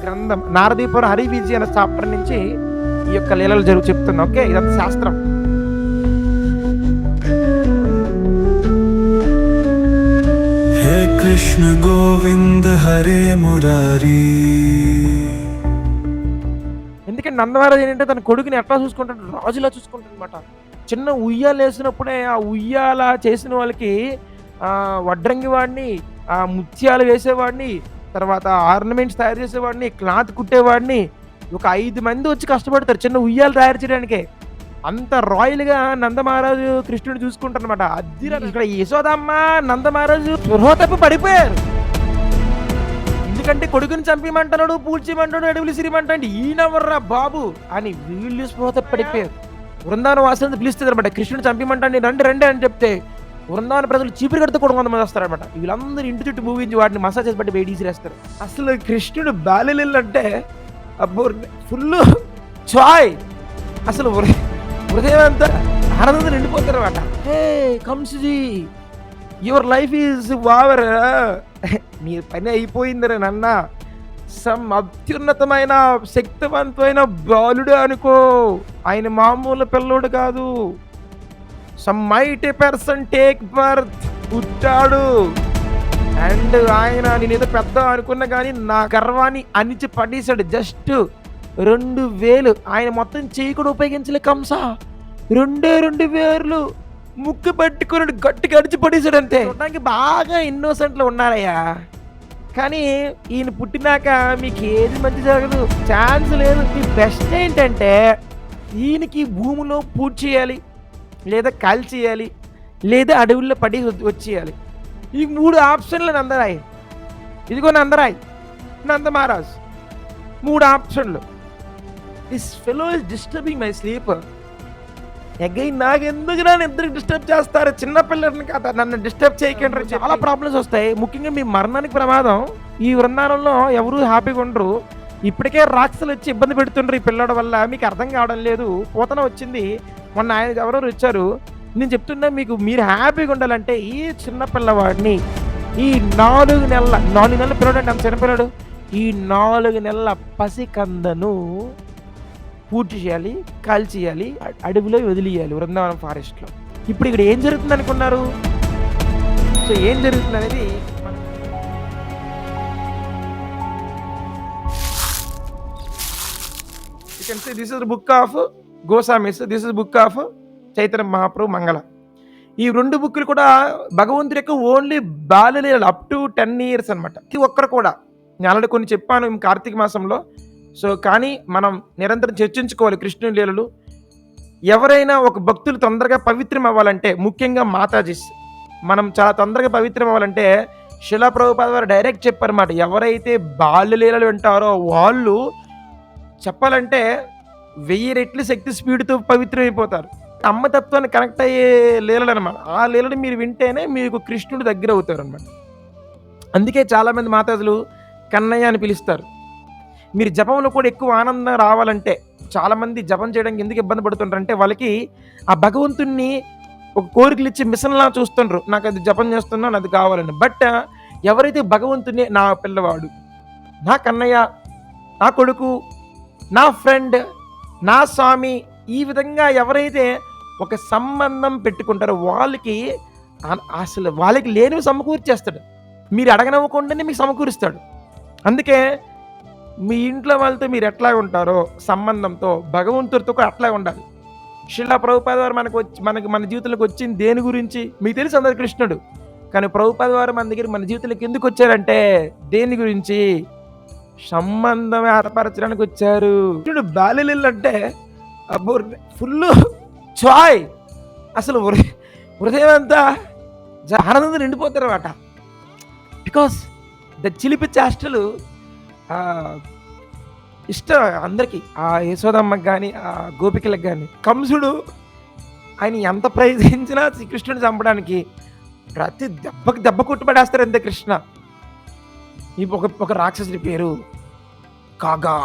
గ్రంథం నారదీపురం హరివిజయ అనే చాప్టర్ నుంచి ఈ యొక్క లీలలు చెప్తున్నా. ఓకే, ఇదంతా శాస్త్రం. హే కృష్ణ గోవింద హరే మురారి. ఎందుకంటే నందమహారాజు ఏంటంటే తన కొడుకుని ఎట్లా చూసుకుంటాడు, రాజులా చూసుకుంటాడు అనమాట. చిన్న ఉయ్యాలు వేసినప్పుడే ఆ ఉయ్యాల చేసిన వాళ్ళకి వడ్రంగి వాడిని, ముత్యాలు వేసేవాడిని, తర్వాత ఆర్నమెంట్స్ తయారు చేసేవాడిని, క్లాత్ కుట్టేవాడిని, ఒక 5 మంది వచ్చి కష్టపడతారు చిన్న ఉయ్యాలు తయారు చేయడానికే. అంత రాయల్గా నందమహారాజు కృష్ణుడు చూసుకుంటారు అనమాట. అది ఇక్కడ యశోదమ్మ నందమహారాజు స్పృహ తప్పి పడిపోయారు. ఎందుకంటే కొడుకుని చంపిమంటున్నాడు, పూడ్చిమంటాడు, అడవులు సిరిమంటాడు, ఈయనవర్రా బాబు అని వీళ్ళు స్పృహ తప్పి పడిపోయారు. బృందావన వాసులను పిలుస్తుంది అనమాట, కృష్ణుడు చంపిమంటాడు, రండి రండి అని చెప్తే బృందావన ప్రజలు చీపురు కడితే కూడా కొంతమంది వస్తారనమాట. వీళ్ళందరూ ఇంటి చుట్టూ మూవించి వాటిని మసాజ్ చేసి బట్టి వేడి తీసిరేస్తారు. అసలు కృష్ణుడు బాల్యలీల అంటే అబ్బో ఫుల్ చాయ్, అసలు హృదయం అంతా ఆనందంతో నిండిపోతారు అనమాట. హే కంసుజీ, యువర్ లైఫ్ ఈజ్ ఓవర్, నీ పని అయిపోయిందిరా నన్న. సమ్ అత్యున్నతమైన శక్తివంతమైన బాలుడు అనుకో, ఆయన మామూలు పిల్లోడు కాదు. Some mighty person take birth, పుట్టాడు. అండ్ ఆయన నేనేదో పెద్ద అనుకున్నా కానీ నా గర్వాన్ని అణిచి పడేశాడు. జస్ట్ 2000 ఆయన మొత్తం చేయి కూడా ఉపయోగించలే కంస. 2 వేర్లు ముక్కు పట్టుకుని గట్టిగా అడిచి పడేశాడు అంతే. చూడడానికి బాగా ఇన్నోసెంట్లు ఉన్నారయ్యా, కానీ ఈయన పుట్టినాక మీకు ఏది మంచి జరగదు, ఛాన్స్ లేదు. మీ బెస్ట్ ఏంటంటే ఈయనకి భూమిలో పూజ చేయాలి, లేదా కాల్ చేయాలి, లేదా అడవుల్లో పడి వచ్చేయాలి. ఈ 3 ఆప్షన్లు నందరాయ్. ఇదిగో నందరాయ్, నందమహారాజ్, 3 ఆప్షన్లు. This fellow is disturbing my sleep. Again నాకెందుకు నన్ను ఇద్దరికి డిస్టర్బ్ చేస్తారు, చిన్నపిల్లడిని కదా, నన్ను డిస్టర్బ్ చేయకండి. చాలా ప్రాబ్లమ్స్ వస్తాయి, ముఖ్యంగా మీ మరణానికి ప్రమాదం. ఈ వృందావనంలో ఎవరు హ్యాపీగా ఉండరు. ఇప్పటికే రాక్షసులు వచ్చి ఇబ్బంది పెడుతుండ్రు ఈ పిల్లడి వల్ల. మీకు అర్థం కావడం లేదు. పోతన వచ్చింది మొన్న, ఆయన ఎవరెవరు వచ్చారు. నేను చెప్తున్నా మీకు, మీరు హ్యాపీగా ఉండాలంటే ఈ చిన్న పిల్లవాడిని ఈ 4 నెలల పిల్లడు అంటే అంత చిన్నపిల్లడు, ఈ 4 నెలల పసికందను పూర్తి చేయాలి, కాల్ చేయాలి, అడవిలో వదిలియాలి వృందావనం ఫారెస్ట్లో. ఇప్పుడు ఇక్కడ ఏం జరుగుతుంది అనుకున్నారు? సో ఏం జరుగుతుంది అనేది you can say this is book of Goswamis, this is book of Chaitanya Mahaprabhu Mangala. ఈ 2 బుక్కులు కూడా భగవంతుడి యొక్క ఓన్లీ బాల్యలీలలు అప్ టు 10 years అనమాట. ఇది ఒక్కరు కూడా నేను ఆల్రెడీ కొన్ని చెప్పాను కార్తీక మాసంలో. సో కానీ మనం నిరంతరం చర్చించుకోవాలి కృష్ణుని లీలలు. ఎవరైనా ఒక భక్తులు తొందరగా పవిత్రం అవ్వాలంటే, ముఖ్యంగా మాతాజీస్, మనం చాలా తొందరగా పవిత్రం అవ్వాలంటే శిలా ప్రభుపాద వారు డైరెక్ట్ చెప్పారన్నమాట. ఎవరైతే బాల్యలీలలు వింటారో వాళ్ళు చెప్పాలంటే 1000 రెట్లు శక్తి స్పీడ్తో పవిత్రం అయిపోతారు. అమ్మతత్వాన్ని కనెక్ట్ అయ్యే లీలలు అనమాట. ఆ లీలని మీరు వింటేనే మీకు కృష్ణుడు దగ్గర అవుతారు అనమాట. అందుకే చాలామంది మాతాజులు కన్నయ్య అని పిలుస్తారు. మీరు జపంలో కూడా ఎక్కువ ఆనందం రావాలంటే, చాలామంది జపం చేయడానికి ఎందుకు ఇబ్బంది పడుతుంటారంటే వాళ్ళకి ఆ భగవంతుణ్ణి ఒక కోరికలు ఇచ్చి మిషన్లా చూస్తుండ్రు, నాకు అది జపం చేస్తున్నాను అది కావాలని. బట్ ఎవరైతే భగవంతుని నా పిల్లవాడు, నా కన్నయ్య, నా కొడుకు, నా ఫ్రెండ్, నా స్వామి, ఈ విధంగా ఎవరైతే ఒక సంబంధం పెట్టుకుంటారో వాళ్ళకి అసలు వాళ్ళకి లేనివి సమకూర్చేస్తాడు. మీరు అడగనవ్వకుండానే మీకు సమకూరుస్తాడు. అందుకే మీ ఇంట్లో వాళ్ళతో మీరు ఎట్లా ఉంటారో సంబంధంతో భగవంతుడితో కూడా అట్లా ఉండాలి. శిలా ప్రభుపాద వారు మన జీవితంలోకి వచ్చింది దేని గురించి మీకు తెలుసు, అందరు కృష్ణుడు. కానీ ప్రభుపాద వారు మన దగ్గర మన జీవితంలోకి ఎందుకు వచ్చారంటే దేని గురించి? సంబంధం ఏర్పరచడానికి వచ్చారు. కృష్ణుడు బాల్యలీల అంటే అబ్బో ఫుల్ చాయ్, అసలు హృదయం అంతా ఆనందంతో నిండిపోతారు అన్నమాట. బికాస్ ద చిలిపి చేష్టలు ఇష్టం అందరికీ, ఆ యశోదమ్మకి కానీ ఆ గోపికలకు కానీ. కంసుడు ఆయన ఎంత ప్రయత్నించినా శ్రీకృష్ణుని చంపడానికి ప్రతి దెబ్బకి దెబ్బ కొట్టుబడేస్తారు అంతే కృష్ణ. ఈ ఒక రాక్షసుడి పేరు కాగా,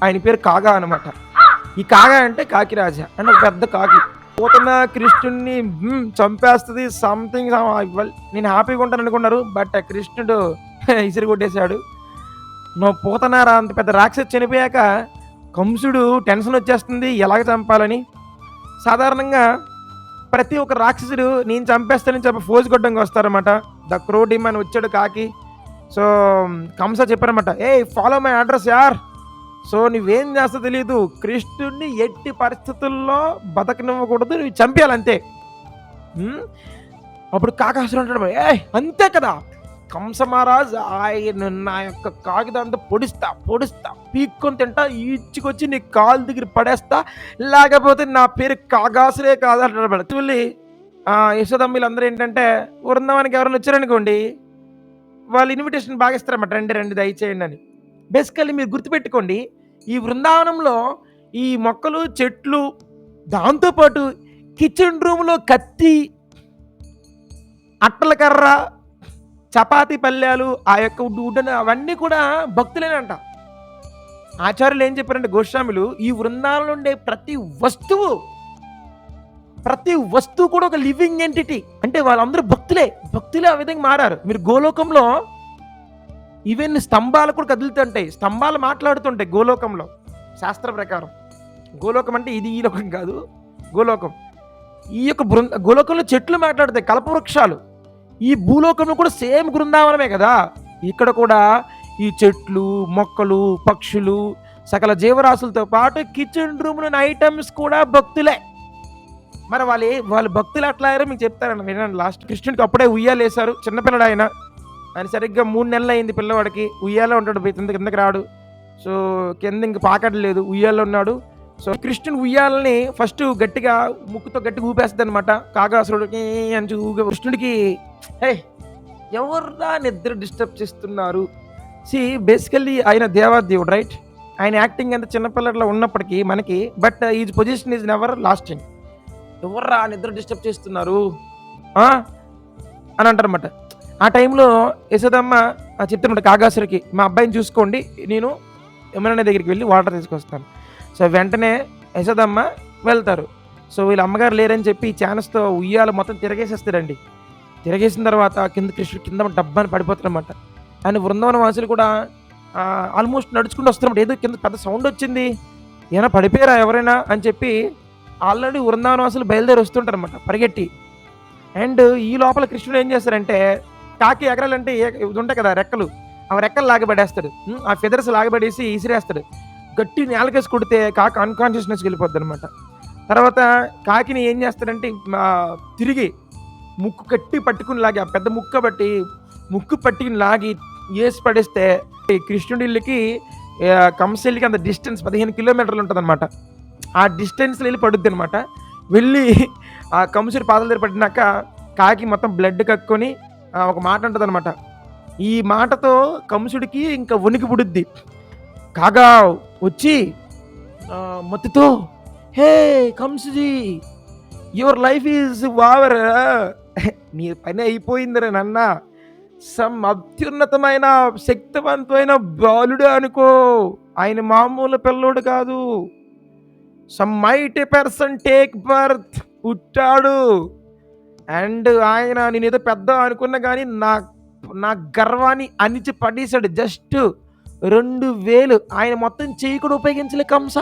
ఆయన పేరు కాగా అనమాట. ఈ కాగా అంటే కాకిరాజా అంటే ఒక పెద్ద కాకి. పోతున్న కృష్ణుడిని చంపేస్తుంది సంథింగ్. నేను హ్యాపీగా ఉంటాను అనుకున్నారు, బట్ కృష్ణుడు ఇసిరి కొట్టేశాడు. నువ్వు పోతున్నారా అంత పెద్ద రాక్షసి చనిపోయాక కంసుడు టెన్షన్ వచ్చేస్తుంది ఎలాగ చంపాలని. సాధారణంగా ప్రతి ఒక్క రాక్షసుడు నేను చంపేస్తానని చెప్పి ఫోజ్ కొట్టడానికి వస్తారన్నమాట. ద క్రోడిమ్ అని వచ్చాడు కాకి. సో కంస చెప్పారన్నమాట, ఏ ఫాలో మై అడ్రస్ యార్. సో నువ్వేం చేస్తా తెలియదు, కృష్ణుడిని ఎట్టి పరిస్థితుల్లో బతకనివ్వకూడదు, నువ్వు చంపేయాలంతే. అప్పుడు కాకాసురుడు అంటాడు, ఏ అంతే కదా కంస మహారాజ్, ఆయన నా యొక్క కాగితంతో పొడిస్తా పీక్కొని తింటా, ఈడ్చుకొచ్చి నీ కాలు దగ్గర పడేస్తా, లేకపోతే నా పేరు కాగాసురే కాదు అంటాడు. వెళ్ళి యశోదమ్మిలు అందరూ ఏంటంటే వృందావనానికి ఎవరైనా వచ్చారనుకోండి, వాళ్ళు ఇన్విటేషన్ బాగా ఇస్తారన్నమాట, రండి దయచేయండి అని. బేసికల్లీ మీరు గుర్తుపెట్టుకోండి, ఈ బృందావనంలో ఈ మొక్కలు చెట్లు, దాంతోపాటు కిచెన్ రూమ్లో కత్తి, అట్టల కర్ర, చపాతీ పల్లెలు, ఆ యొక్క ఉడ్డన అవన్నీ కూడా భక్తులేనంట. ఆచార్యులు ఏం చెప్పారంటే గోస్వాములు, ఈ వృందావనంలో ఉండే ప్రతి వస్తువు కూడా ఒక లివింగ్ ఎంటిటీ. అంటే వాళ్ళందరూ భక్తులే ఆ విధంగా మారారు. మీరు గోలోకంలో ఈవెన్ స్తంభాలు కూడా కదులుతుంటాయి, స్తంభాలు మాట్లాడుతుంటాయి గోలోకంలో. శాస్త్ర ప్రకారం గోలోకం అంటే ఇది ఈ లోకం కాదు, గోలోకం. ఈ యొక్క గోలోకంలో చెట్లు మాట్లాడతాయి, కల్పవృక్షాలు. ఈ భూలోకంలో కూడా సేమ్ బృందావనమే కదా. ఇక్కడ కూడా ఈ చెట్లు, మొక్కలు, పక్షులు, సకల జీవరాశులతో పాటు కిచెన్ రూమ్లోని ఐటమ్స్ కూడా భక్తులే. మరి వాళ్ళు భక్తులు ఎట్లా అయ్యారో మీకు చెప్తారన్న, వినండి. లాస్ట్ కృష్ణుడికి అప్పుడే ఉయ్యాలు వేశారు, చిన్నపిల్లడు ఆయన సరిగ్గా 3 నెలలు అయింది పిల్లవాడికి. ఉయ్యాలో ఉంటాడు, కిందకి రాడు. సో కింద ఇంక పాకట్లేదు లేదు, ఉయ్యాల్లో ఉన్నాడు. సో కృష్ణుని ఉయ్యాలని ఫస్ట్ గట్టిగా ముక్కుతో గట్టిగా ఊపేస్తుంది అనమాట కాగాసురుడికి అని కృష్ణుడికి. హే ఎవర్రా నిద్ర డిస్టర్బ్ చేస్తున్నారు. బేసికల్లీ ఆయన దేవాదేవుడు, రైట్? ఆయన యాక్టింగ్ అంత చిన్నపిల్లట్లో ఉన్నప్పటికీ మనకి, but is position is never lasting. ఎవర్రా నిద్ర డిస్టర్బ్ చేస్తున్నారు అని అంటారన్నమాట. ఆ టైంలో యశోదమ్మ చెప్తున్నమాట కాగాసురికి, మా అబ్బాయిని చూసుకోండి, నేను యమున దగ్గరికి వెళ్ళి వాటర్ తీసుకొస్తాను. సో వెంటనే యశోదమ్మ వెళ్తారు. సో వీళ్ళ అమ్మగారు లేరని చెప్పి ఛానస్తో ఉయ్యాలు మొత్తం తిరగేసేస్తారండి. తిరగేసిన తర్వాత కృష్ణుడు కింద డబ్బాని పడిపోతారన్నమాట. ఆయన బృందావన వాసులు కూడా ఆల్మోస్ట్ నడుచుకుంటూ వస్తున్నప్పుడు ఏదో కింద పెద్ద సౌండ్ వచ్చింది, ఏమైనా పడిపోయారా ఎవరైనా అని చెప్పి ఆల్రెడీ బృందావన వాసులు బయలుదేరి వస్తుంటారు అనమాట పరిగెట్టి. అండ్ ఈ లోపల కృష్ణుడు ఏం చేస్తారంటే, కాకి ఎగరాలంటే ఇది ఉంటాయి కదా రెక్కలు, ఆ రెక్కలు లాగబడేస్తాడు, ఆ ఫెదర్స్ లాగబడేసి ఇసిరేస్తాడు. గట్టి నేలకేసి కొడితే కాకి అన్కాన్షియస్నెస్కి వెళ్ళిపోద్ది అనమాట. తర్వాత కాకిని ఏం చేస్తాడంటే తిరిగి ముక్కు కట్టి పట్టుకుని లాగి, ఆ పెద్ద ముక్కు పట్టుకుని లాగి వేసి పడేస్తే కృష్ణుడి ఇల్లుకి కంసెల్లికి అంత డిస్టెన్స్ 15 కిలోమీటర్లు ఉంటుంది అనమాట. ఆ డిస్టెన్స్లో వెళ్ళి పడుద్ది అనమాట. వెళ్ళి ఆ కంసుడి పాదాల దగ్గర పడినాక కాకి మొత్తం బ్లడ్ కక్కుని ఒక మాట ఉంటుంది అనమాట. ఈ మాటతో కంసుడికి ఇంకా వణికి పుడుద్ది. కాగా వచ్చి మత్తుతో, హే కంసుజీ, యువర్ లైఫ్ ఈజ్ ఓవర్, నీ పని అయిపోయిందిరా నన్న, సమ్ అత్యున్నతమైన శక్తివంతమైన బాలుడు అనుకో, ఆయన మామూలు పిల్లోడు కాదు. Some mighty person take birth, పుట్టాడు. అండ్ ఆయన నేనేదో పెద్ద అనుకున్నా కానీ నా గర్వాన్ని అణిచి పడేశాడు. జస్ట్ 2000 ఆయన మొత్తం చేయి కూడా ఉపయోగించలే కంస,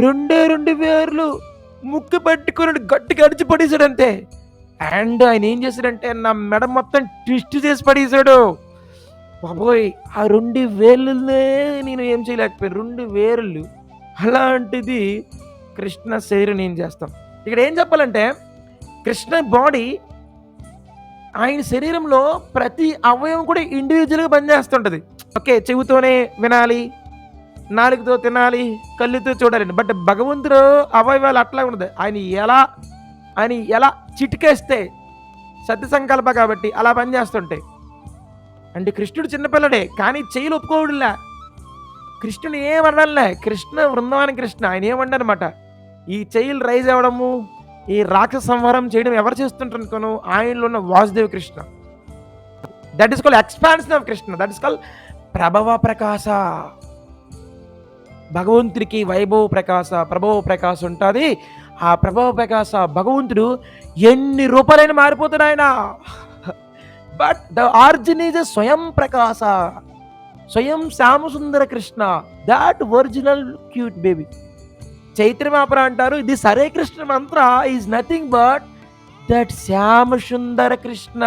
2 వేర్లు ముక్కు పట్టుకుని గట్టిగా అడిచి పడేశాడు అంతే. అండ్ ఆయన ఏం చేశాడంటే నా మెడ మొత్తం ట్విస్ట్ చేసి పడేశాడు. బాబోయ్, ఆ 2 వేళ్ళనే నేను ఏం చేయలేకపోయాను, 2 వేర్లు. అలాంటిది కృష్ణ శరీరం ఏం చేస్తాం. ఇక్కడ ఏం చెప్పాలంటే, కృష్ణ బాడీ, ఆయన శరీరంలో ప్రతి అవయవం కూడా ఇండివిజువల్గా పనిచేస్తుంటుంది. ఓకే, చెవితోనే వినాలి, నాలుగుతో తినాలి, కళ్ళుతో చూడాలి. బట్ భగవంతుడు అవయవాలు అట్లా ఉండదు. ఆయన ఎలా చిటికేస్తే సత్య సంకల్ప కాబట్టి అలా పనిచేస్తుంటాయి. అంటే కృష్ణుడు చిన్నపిల్లడే కానీ చెయ్యిలు ఒప్పుకోవడంలే. కృష్ణుడు ఏమనలే, కృష్ణ బృందావన కృష్ణ ఆయన ఏమన్నారన్నమాట, ఈ చెయ్యిలు రైజ్ అవ్వడము, ఈ రాక్షస సంహారం చేయడం ఎవరు చేస్తుంటారు అనుకోను, ఆయనలో ఉన్న Vasudeva Krishna. That is called expansion of Krishna, that is called ప్రభవ ప్రకాశ. భగవంతుడికి వైభవ ప్రకాశ ప్రభవ ప్రకాశ ఉంటుంది. ఆ ప్రభవ ప్రకాశ భగవంతుడు ఎన్ని రూపాయలైనా మారిపోతాడు ఆయన. బట్ ద ఆరిజిన్ ఈజ్ స్వయం ప్రకాశ, స్వయం Shyamasundara Krishna, that original cute baby. చైత్రమాపర అంటారు, ఇది Hare Krishna mantra is nothing but that Shyamasundara Krishna.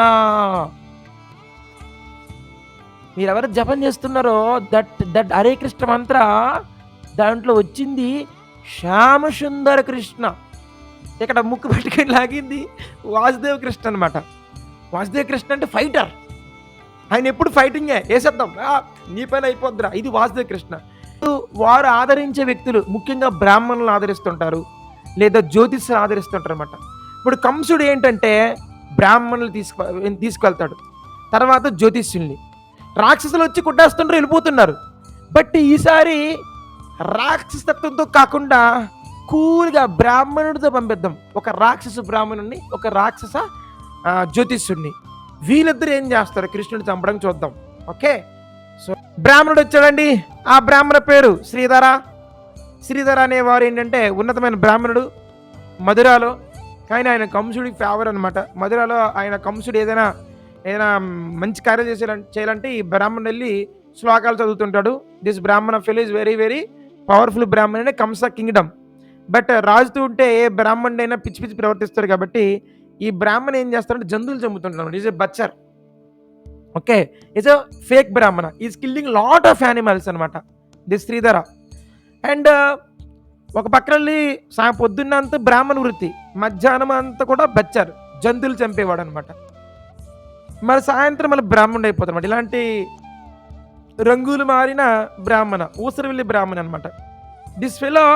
మీరెవరు జపం చేస్తున్నారో దట్ హరే కృష్ణ మంత్ర, దాంట్లో వచ్చింది శ్యామసుందర కృష్ణ. ఇక్కడ ముక్కు పెట్టుకొని లాగింది వాసుదేవ కృష్ణ అనమాట. వాసుదేవ కృష్ణ అంటే ఫైటర్, ఆయన ఎప్పుడు ఫైటింగే, వేసేద్దాం నీ పైన అయిపోద్దిరా, ఇది వాసుదేవ కృష్ణ. వారు ఆదరించే వ్యక్తులు ముఖ్యంగా బ్రాహ్మణులను ఆదరిస్తుంటారు, లేదా జ్యోతిష్యులు ఆదరిస్తుంటారు అనమాట. ఇప్పుడు కంసుడు ఏంటంటే బ్రాహ్మణులు తీసుకువెళ్తాడు, తర్వాత జ్యోతిష్యుల్ని. రాక్షసులు వచ్చి కొట్టేస్తుంటారు, వెళ్ళిపోతున్నారు. బట్ ఈసారి రాక్షసత్వంతో కాకుండా కూల్గా బ్రాహ్మణుడితో పంపిద్దాం, ఒక రాక్షస బ్రాహ్మణుడిని, ఒక రాక్షస జ్యోతిష్యుడిని. వీళ్ళిద్దరు ఏం చేస్తారు కృష్ణుడిని చంపడం చూద్దాం. ఓకే, సో బ్రాహ్మణుడు వచ్చాడండి. ఆ బ్రాహ్మణ పేరు శ్రీధర. శ్రీధర అనేవారు ఏంటంటే ఉన్నతమైన బ్రాహ్మణుడు మధురాలో. కానీ ఆయన కంసుడికి ఫేవర్ అనమాట. మధురాలో ఆయన కంసుడు ఏదైనా మంచి కార్యం చేయాలంటే ఈ బ్రాహ్మణుడు వెళ్ళి శ్లోకాలు చదువుతుంటాడు. This brahmana fellow is very very powerful brahmin అనే కంస కింగ్డమ్. బట్ రాజుతూ ఉంటే ఏ బ్రాహ్మణుడైనా పిచ్చి పిచ్చి ప్రవర్తిస్తాడు కాబట్టి ఈ బ్రాహ్మణ ఏం చేస్తారంటే జంతువులు చంపుతుంటాడు. Is a butcher. Okay, is a fake brahmana, is killing lot of animals అనమాట దిస్ శ్రీధర. అండ్ ఒక పక్కన పొద్దున్నంతా బ్రాహ్మణ వృత్తి, మధ్యాహ్నం అంతా కూడా బచ్చర్, జంతువులు చంపేవాడు అనమాట. మరి సాయంత్రం మళ్ళీ బ్రాహ్మణుడు అయిపోతాడు. ఇలాంటి రంగులు మారిన బ్రాహ్మణ, ఊసరవెల్లి బ్రాహ్మణ అనమాట. దిస్ ఫెలో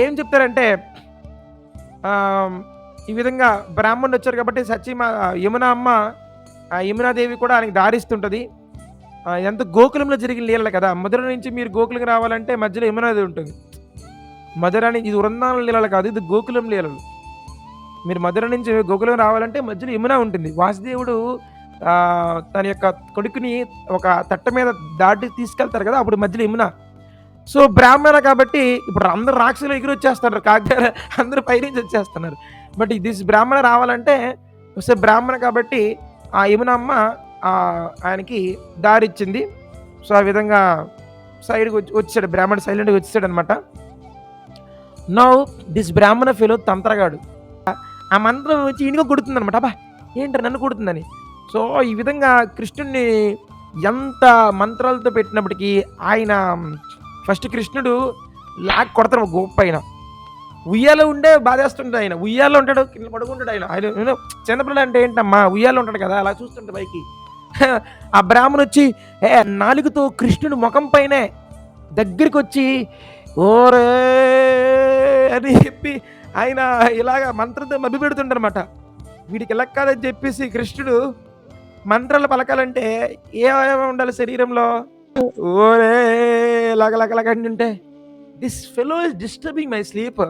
ఏం చెప్తారంటే ఈ విధంగా బ్రాహ్మణుడు వచ్చారు కాబట్టి యమున అమ్మ, యమునాదేవి కూడా ఆయనకి దారిస్తుంటుంది. ఎంత గోకులంలో జరిగిన లీలలు కదా. మధుర నుంచి మీరు గోకులంకి రావాలంటే మధ్యలో యమునాదేవి ఉంటుంది. మధుర ఇది వృందావన లీలలు కాదు, ఇది గోకులం లీలలు. మీరు మధుర నుంచి గోకులం రావాలంటే మధ్యలో యమున ఉంటుంది. వాసుదేవుడు తన యొక్క కొడుకుని ఒక తట్ట మీద దాటి తీసుకెళ్తారు కదా, అప్పుడు మధ్యలో యమున. సో బ్రాహ్మణ కాబట్టి ఇప్పుడు అందరు రాక్షసులు ఎగిరి వచ్చేస్తున్నారు, కాకపోతే అందరూ పైనుంచి వచ్చేస్తున్నారు. బట్ దిస్ బ్రాహ్మణ రావాలంటే వస్తే బ్రాహ్మణ కాబట్టి ఆ యమున అమ్మ ఆయనకి దారి ఇచ్చింది. సో ఆ విధంగా సైడ్కి వచ్చాడు బ్రాహ్మణ, సైలెంట్గా వచ్చాడు అనమాట. నౌ దిస్ బ్రాహ్మణ ఫెలో తంత్రగాడు ఆ మంత్రం వచ్చి ఈయనగా కొడుతుంది అనమాట. అబ్బా ఏంటో నన్ను కొడుతుందని. సో ఈ విధంగా కృష్ణుడిని ఎంత మంత్రాలతో పెట్టినప్పటికీ ఆయన ఫస్ట్ కృష్ణుడు లాక్ కొడతాడు గోప పైన. ఉయ్యాలో ఉండే బాధేస్తుంటాడు ఆయన, ఉయ్యాలో ఉంటాడు, కింద పడుకుంటాడు ఆయన. ఆయన చిన్నపిల్లలు అంటే ఏంటమ్మా, ఉయ్యాలో ఉంటాడు కదా, అలా చూస్తుంటాడు పైకి. ఆ బ్రాహ్మణు వచ్చి నాలుగుతో కృష్ణుడు ముఖం పైనే దగ్గరికి వచ్చి ఓరే అని చెప్పి ఆయన ఇలాగ మంత్రంతో మభ్య పెడుతుంటారనమాట. వీడికి ఇలా కాదని చెప్పేసి కృష్ణుడు మంత్రాలు పలకాలంటే ఏమేమి ఉండాలి శరీరంలో, ఓరే లగలగలగంటుంటే this fellow is disturbing my sleep.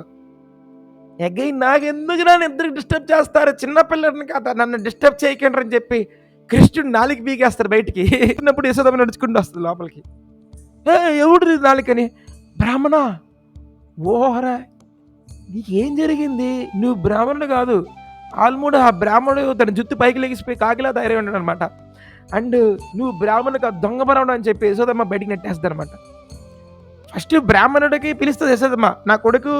Again నాకెందుకు నన్ను ఇద్దరికి డిస్టర్బ్ చేస్తారు, చిన్నపిల్లడిని కదా నన్ను డిస్టర్బ్ చేయకండి అని చెప్పి కృష్ణుడు నాలుగు బీగేస్తారు బయటికి. చిన్నప్పుడు యశోదమ్మ నడుచుకుంటూ వస్తుంది లోపలికి. ఎవడు నాలుకని, బ్రాహ్మణ ఓహరా నీకేం జరిగింది, నువ్వు బ్రాహ్మణుడు కాదు, ఆల్మూడు ఆ బ్రాహ్మణుడు తన జుత్తు పైకి లెగిసిపోయి కాకిలా తయారై ఉంటాడు అనమాట. అండ్ నువ్వు బ్రాహ్మణుడు కాదు దొంగ బ్రాహ్మణుడు అని చెప్పి యశోదమ్మ బయటికి నెట్టేస్తుంది అనమాట. ఫస్ట్ బ్రాహ్మణుడికి పిలుస్తుంది యశోదమ్మ, నా కొడుకు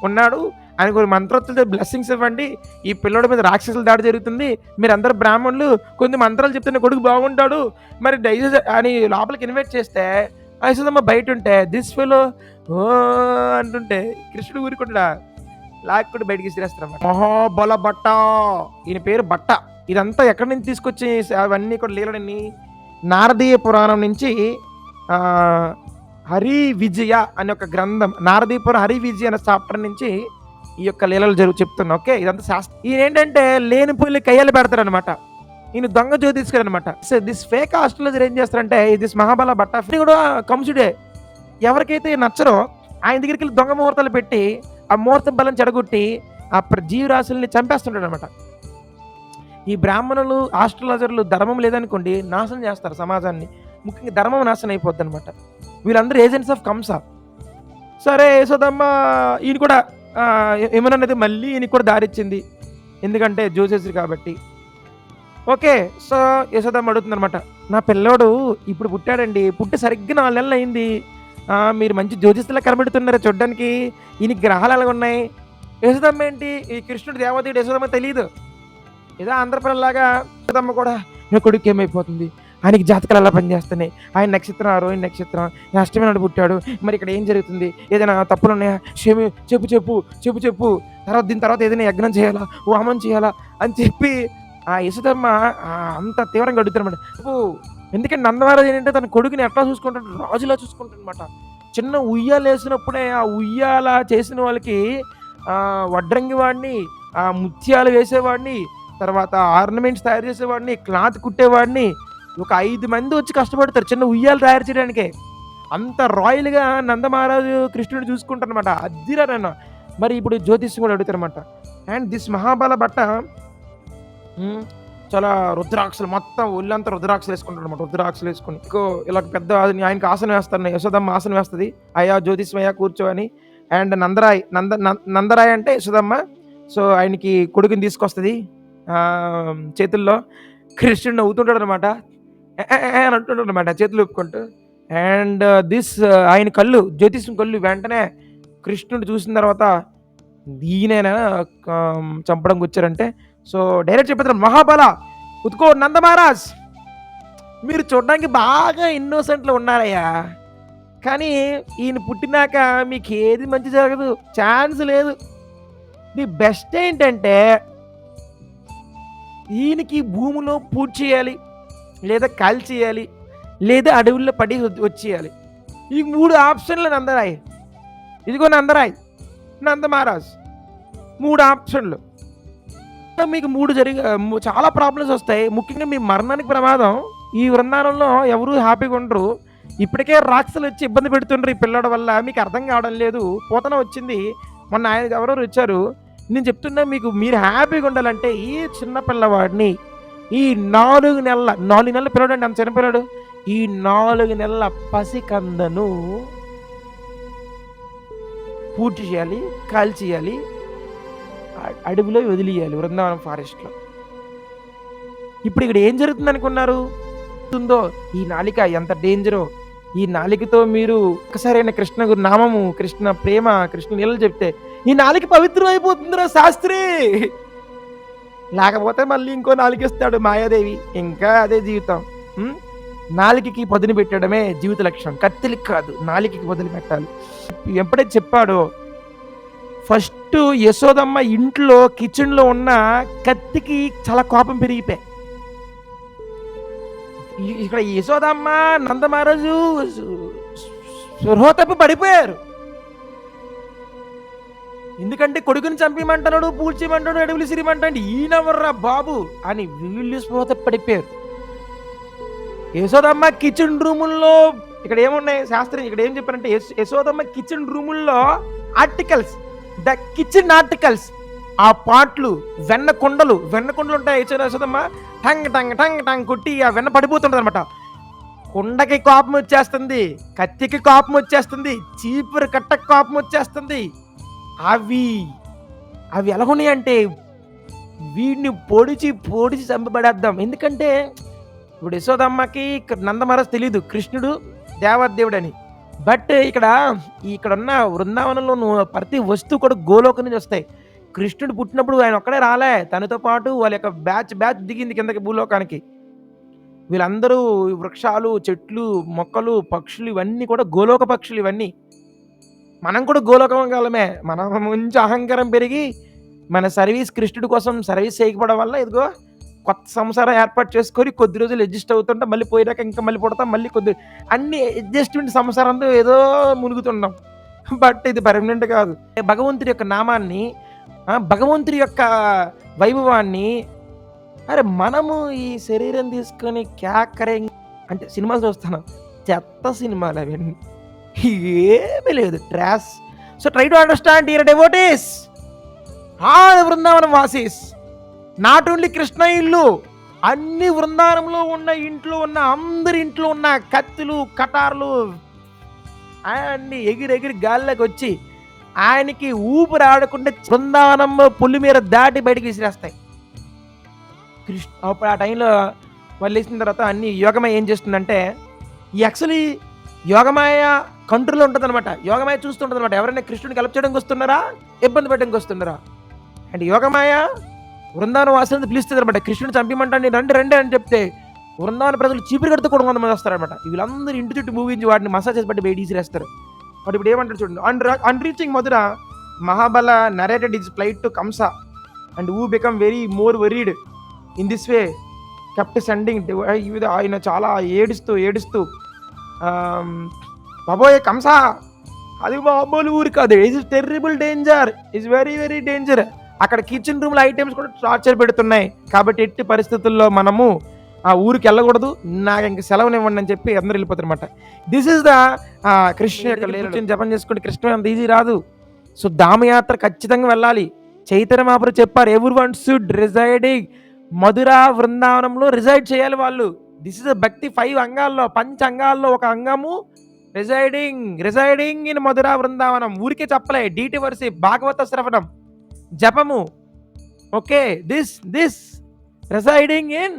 ఉన్నాడు, ఆయన కొన్ని మంత్రోక్తులతో బ్లెస్సింగ్స్ ఇవ్వండి, ఈ పిల్లడి మీద రాక్షసుల దాడి జరుగుతుంది, మీరు అందరు బ్రాహ్మణులు కొన్ని మంత్రాలు చెప్తే నా కొడుకు బాగుంటాడు మరి దయచేసి అని లోపలికి ఇన్వైట్ చేస్తే యశోదమ్మ బయట ఉంటే దిస్ ఫెలో ఓ అంటుంటే కృష్ణుడు ఊరుకుంటా లాక్కుడు బయటికి ఇసిరేస్తారు. మహాబల బట్ట, ఈయన పేరు బట్ట. ఇదంతా ఎక్కడి నుంచి తీసుకొచ్చి అవన్నీ కూడా లీలడని నారదీయ పురాణం నుంచి హరి విజయ అనే ఒక గ్రంథం, నారదీపురం హరి విజయ అనే చాప్టర్ నుంచి ఈ యొక్క లీలలు చెప్తున్నా. ఓకే, ఇదంతా శాస్త్రం. ఈయన ఏంటంటే లేనిపోయి కయ్యాలు పెడతాడు అనమాట, ఈయన దొంగ జ్యోతిష్కుడు అనమాట. సో దిస్ ఫేక్ ఆస్ట్రాలజర్ ఏం చేస్తారంటే దిస్ మహాబల భట్ట కూడా కంసుడే. ఎవరికైతే నచ్చరో ఆయన దగ్గరికి వెళ్ళి దొంగ ముహూర్తాలు పెట్టి ఆ ముహూర్త బలం చెడగొట్టి ఆ జీవరాశుల్ని చంపేస్తుంటాడు అనమాట. ఈ బ్రాహ్మణులు ఆస్ట్రాలజర్లు ధర్మం లేదనుకోండి నాశనం చేస్తారు సమాజాన్ని, ముఖ్యంగా ధర్మం నాశనం అయిపోద్ది అనమాట. వీళ్ళందరూ ఏజెంట్స్ ఆఫ్ కంస. సరే యశోదమ్మ ఈయన కూడా ఏమన్నది మళ్ళీ ఈయనకి కూడా దారిచ్చింది, ఎందుకంటే జోసేశ్వరి కాబట్టి. ఓకే. సో యశోదమ్మ అడుగుతుందనమాట, నా పిల్లోడు ఇప్పుడు పుట్టాడండి, పుట్టి సరిగ్గా 4 నెలలు అయింది, మీరు మంచి జ్యోతిష్లా కనబడుతున్నారు చూడ్డానికి, ఈయనకి గ్రహాలు ఎలాగున్నాయి? యశోదమ్మ ఏంటి, ఈ కృష్ణుడు దేవదేవుడు యశోదమ్మ తెలీదు. ఏదో ఆంధ్రప్రదేశ్లాగా యశోదమ్మ కూడా నా కొడుకు ఏమైపోతుంది, ఆయనకి జాతకాలు ఎలా పనిచేస్తున్నాయి, ఆయన నక్షత్రం రోహిణి నక్షత్రం, అష్టమి నాడు పుట్టాడు, మరి ఇక్కడ ఏం జరుగుతుంది, ఏదైనా తప్పులు ఉన్నాయా, చెప్పు చెప్పు చెప్పు చెప్పు, దీని తర్వాత ఏదైనా యజ్ఞం చేయాలా, హోమం చేయాలా అని చెప్పి ఆ యశోదమ్మ అంత తీవ్రంగా అడుగుతారనమాట. ఎందుకంటే నందమహారాజు ఏంటంటే తన కొడుకుని ఎట్లా చూసుకుంటాడు, రాజులా చూసుకుంటాడు అనమాట. చిన్న ఉయ్యాలు వేసినప్పుడే ఆ ఉయ్యాల చేసిన వాళ్ళకి వడ్రంగి వాడిని, ముత్యాలు వేసేవాడిని, తర్వాత ఆర్నమెంట్స్ తయారు చేసేవాడిని, క్లాత్ కుట్టేవాడిని, ఒక 5 మంది వచ్చి కష్టపడతారు చిన్న ఉయ్యాలు తయారు చేయడానికే. అంత రాయల్గా నందమహారాజు కృష్ణుడు చూసుకుంటారు అనమాట. అద్దిరా నన్ను. మరి ఇప్పుడు జ్యోతిష్యం కూడా అడుగుతారనమాట. అండ్ దిస్ మహాబల భట్ట చాలా రుద్రాక్షలు, మొత్తం ఒళ్ళంతా రుద్రాక్షలు వేసుకుంటాడు అనమాట. రుద్రాక్షలు వేసుకుని ఇలా పెద్ద ఆయనకి ఆసనం వేస్తాను, యశోదమ్మ ఆసనం వేస్తుంది, అయ్యా జ్యోతిష్మయ్య కూర్చో అని. అండ్ నందరాయ్ అంటే యశోదమ్మ. సో ఆయనకి కొడుకుని తీసుకొస్తుంది చేతుల్లో. కృష్ణుడు నవ్వుతుంటాడు అనమాట, అని అంటుంటాడు అనమాట చేతులు ఒప్పుకుంటూ. అండ్ ఆయన కళ్ళు, జ్యోతిష్యం కళ్ళు వెంటనే కృష్ణుడు చూసిన తర్వాత ఈయనైనా చంపడం వచ్చారంటే, సో డైరెక్ట్ చెప్పేస్తారు, మహాబల ఉతుకో నందమహారాజ్, మీరు చూడడానికి బాగా ఇన్నోసెంట్లో ఉన్నారయ్యా, కానీ ఈయన పుట్టినాక మీకు ఏది మంచి జరగదు, ఛాన్స్ లేదు. ది బెస్ట్ ఏంటంటే ఈయనకి భూమిలో పూజ చేయాలి, లేదా కాల్ చేయాలి, లేదా అడవుల్లో పడి వచ్చేయాలి. ఈ 3 ఆప్షన్లు నందరాయ్. ఇదిగో నందమహారాజ్ 3 ఆప్షన్లు. మీకు 3 చాలా ప్రాబ్లమ్స్ వస్తాయి. ముఖ్యంగా మీ మరణానికి ప్రమాదం. ఈ వృందావనంలో ఎవరు హ్యాపీగా ఉండరు. ఇప్పటికే రాక్షసులు వచ్చి ఇబ్బంది పెడుతుండ్రు ఈ పిల్లడ వల్ల, మీకు అర్థం కావడం లేదు. పోతన వచ్చింది, మొన్న ఆయన ఎవరెవరు వచ్చారు. నేను చెప్తున్నా, మీరు హ్యాపీగా ఉండాలంటే ఈ చిన్న పిల్లవాడిని, ఈ 4 నెలల పిల్లడు అండి, అంత చిన్న పిల్లడు, ఈ 4 నెలల పసికందను పూర్తి చేయాలి, కాల్ చేయాలి, అడవిలో వదిలియాలి, వృందావనం ఫారెస్ట్లో. ఇప్పుడు ఇక్కడ ఏం జరుగుతుంది అనుకున్నారు? ఈ నాలిక ఎంత డేంజరో. ఈ నాలికతో మీరు ఒక్కసారైన కృష్ణ నామము, కృష్ణ ప్రేమ, కృష్ణ నీళ్ళు చెప్తే ఈ నాలిక పవిత్రం అయిపోతుందిరా శాస్త్రి. లేకపోతే మళ్ళీ ఇంకో నాలికిస్తాడు మాయాదేవి, ఇంకా అదే జీవితం. నాలికకి పదును పెట్టడమే జీవిత లక్ష్యం, కత్తిలికి కాదు, నాలికకి పదును పెట్టాలి. ఎప్పుడైతే చెప్పాడో, ఫస్ట్ యశోదమ్మ ఇంట్లో కిచెన్లో ఉన్న కత్తికి చాలా కోపం పెరిగిపోయి, ఇక్కడ యశోదమ్మ నందమహారాజు స్పృహ తప్పి పడిపోయారు. ఎందుకంటే కొడుకుని చంపిమంటున్నాడు, పూడ్చిమంటాడు, అడవులు సిరిమంటాడు, ఈయనవర్రా బాబు అని వీళ్ళు స్పృహ తప్పి పడిపోయారు. యశోదమ్మ కిచెన్ రూముల్లో ఇక్కడ ఏమున్నాయి శాస్త్రం, ఇక్కడ ఏం చెప్పారంటే యశోదమ్మ కిచెన్ రూముల్లో ఆర్టికల్స్, ద కిచెన్ ఆర్టికల్స్, ఆ పాట్లు, వెన్న కుండలు ఉంటాయి. Yashodamma tongue tongue tongue tongue కొట్టి ఆ వెన్న పడిపోతుంటది అనమాట. కుండకి కోపం వచ్చేస్తుంది, కత్తికి కోపం వచ్చేస్తుంది, చీపురు కట్టకి కోపం వచ్చేస్తుంది. అవి ఎలాగున్నాయి అంటే వీడిని పొడిచి చంపబడేద్దాం. ఎందుకంటే ఇప్పుడు యశోదమ్మకి నందమహారాజ్ తెలీదు కృష్ణుడు దేవదేవుడు అని. బట్ ఇక్కడ ఉన్న వృందావనంలో ప్రతి వస్తువు కూడా గోలోకం నుంచి వస్తాయి. కృష్ణుడు పుట్టినప్పుడు ఆయన ఒక్కడే రాలే, తనతో పాటు వాళ్ళ యొక్క బ్యాచ్ దిగింది కిందకి భూలోకానికి. వీళ్ళందరూ వృక్షాలు, చెట్లు, మొక్కలు, పక్షులు, ఇవన్నీ కూడా గోలోక పక్షులు. ఇవన్నీ మనం కూడా గోలోకం కాలమే. మనం కొంచెం అహంకారం పెరిగి మన సర్వీస్ కృష్ణుడి కోసం సర్వీస్ చేయకపోవడం వల్ల ఇదిగో కొత్త సంసారం ఏర్పాటు చేసుకొని కొద్ది రోజులు అడ్జస్ట్ అవుతుంటాం, మళ్ళీ పోయినాక ఇంకా మళ్ళీ పుడతాం, మళ్ళీ అన్ని అడ్జస్ట్మెంట్ సంసారంతో ఏదో మునుగుతున్నాం. బట్ ఇది పర్మనెంట్ కాదు. భగవంతుడి యొక్క నామాన్ని, భగవంతుడి యొక్క వైభవాన్ని, అరే మనము ఈ శరీరం తీసుకొని క్యాకరే అంటే సినిమాలు చూస్తాను, చెత్త సినిమాలు అవన్నీ, ఏమీ లేదు, trash. So try to understand here devotees, all Vrindavanam వాసీస్, నాట్ ఓన్లీ కృష్ణ ఇల్లు, అన్ని వృందావనంలో ఉన్న ఇంట్లో ఉన్న అందరి ఇంట్లో ఉన్న కత్తులు, కటార్లు, ఆయన్ని ఎగిరి గాల్లోకి వచ్చి ఆయనకి ఊపిరి ఆడకుండా బృందావనం పుల్లి మీద దాటి బయటికి విసిరేస్తాయి. అప్పుడు ఆ టైంలో వాళ్ళు వేసిన తర్వాత అన్ని యోగమాయ ఏం చేస్తుందంటే, యాక్చువల్లీ యోగమాయ కంట్రోల్లో ఉంటుందన్నమాట. యోగమాయ చూస్తుంటుందన్నమాట, ఎవరైనా కృష్ణుడికి హెల్ప్ చేయడానికి వస్తున్నారా, ఇబ్బంది పెట్టడానికి వస్తున్నారా. అండ్ యోగమాయ బృందావన వాసులను పిలుస్తుంది అనమాట, కృష్ణుని చంపిమంటండి, రండి రండి అని చెప్తే బృందావన ప్రజలు చీపురు కడుతూ కూడా కొంతమంది వస్తారనమాట. వీళ్ళందరూ ఇంటి చుట్టూ మూవించి వాటిని మసాజ్ చేసి బట్టి బయట తీసిరేస్తారు. వాడు ఇప్పుడు ఏమంటారు చూడండి, on reaching Mathura Mahabala narrated is flight to Kamsa and who become very more worried in this way kept sending ఆయన చాలా ఏడుస్తూ బాబోయ్ కంసా అది మామూలు ఊరు కాదు, is terrible danger, is very very danger. అక్కడ కిచెన్ రూమ్లో ఐటమ్స్ కూడా టార్చర్ పెడుతున్నాయి, కాబట్టి ఎట్టి పరిస్థితుల్లో మనము ఆ ఊరికి వెళ్ళకూడదు, నాకు ఇంక సెలవునివ్వండి అని చెప్పి అందరూ వెళ్ళిపోతారు అనమాట. దిస్ ఇస్ ద కృష్ణ యొక్క లీల. జపం చేసుకుంటే కృష్ణ అంత ఈజీ రాదు. సో ధామయాత్ర ఖచ్చితంగా వెళ్ళాలి. చైతన్య మహాప్రభు చెప్పారు, ఎవరి వన్ షుడ్ రిజైడింగ్ మధురా బృందావనంలో రిజైడ్ చేయాలి వాళ్ళు. దిస్ ఇస్ భక్తి 5 అంగాల్లో, 5 అంగాల్లో ఒక అంగము రిజైడింగ్ ఇన్ మధురా బృందావనం. ఊరికే చెప్పలే, డీటీ వర్సి భాగవత శ్రవణం జపము. Okay, this residing in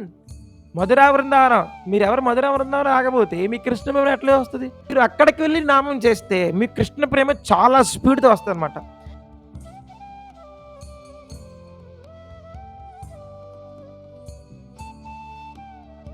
Mathura Brindavanam. మీరు ఎవరు మధురా బృందావనం ఆగబోతే మీ కృష్ణ ప్రేమ ఎట్లా వస్తుంది? మీరు అక్కడికి వెళ్ళి నామం చేస్తే మీ కృష్ణ ప్రేమ చాలా స్పీడ్తో వస్తుంది అనమాట.